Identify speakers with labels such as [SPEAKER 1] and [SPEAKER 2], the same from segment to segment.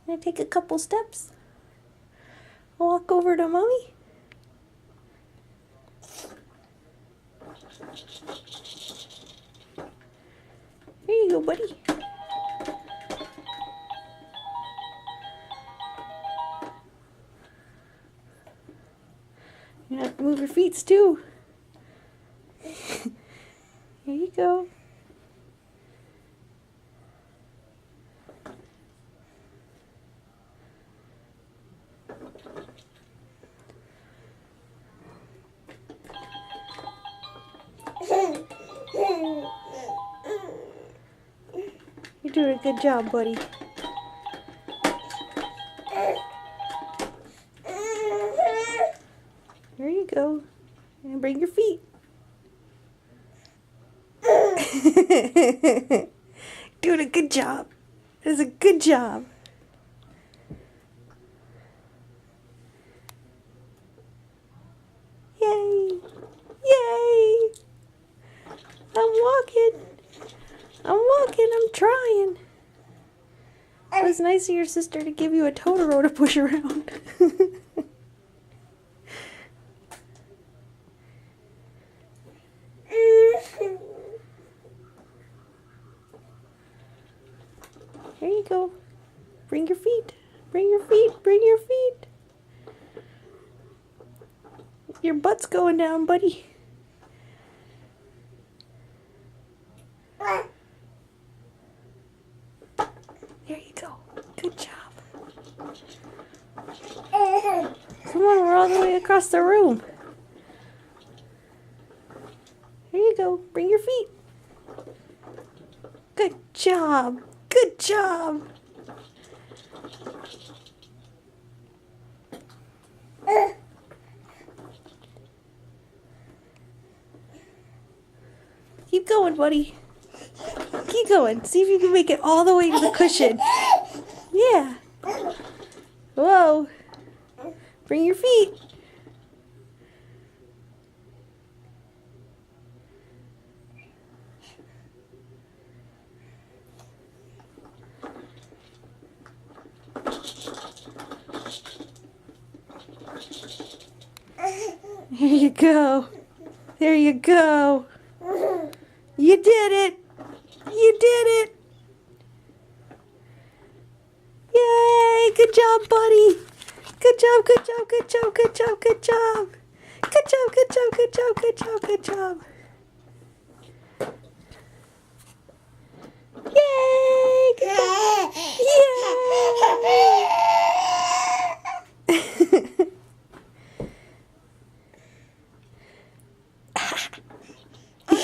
[SPEAKER 1] Gonna take a couple steps. Walk over to mommy. There you go, buddy. You have to move your feet too. Here you go. You're doing a good job, buddy. There you go. And bring your feet. Doing a good job. That's a good job. Yay! Yay! I'm walking. I'm trying. It was nice of your sister to give you a Totoro to push around. Here you go. Bring your feet. Bring your feet. Bring your feet. Your butt's going down, buddy. There you go. Good job. Come on, we're all the way across the room. There you go. Bring your feet. Good job. Good job. Keep going, buddy. Keep going. See if you can make it all the way to the cushion. Yeah. Whoa. Bring your feet. There you go. There you go. You did it. You did it. Yay. Good job, buddy. Good job, good job, good job, good job, good job. Good job, good job, good job, good job, good job. Yay. Good job. Yay.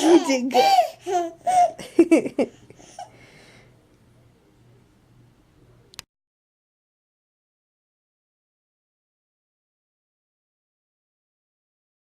[SPEAKER 1] You did good.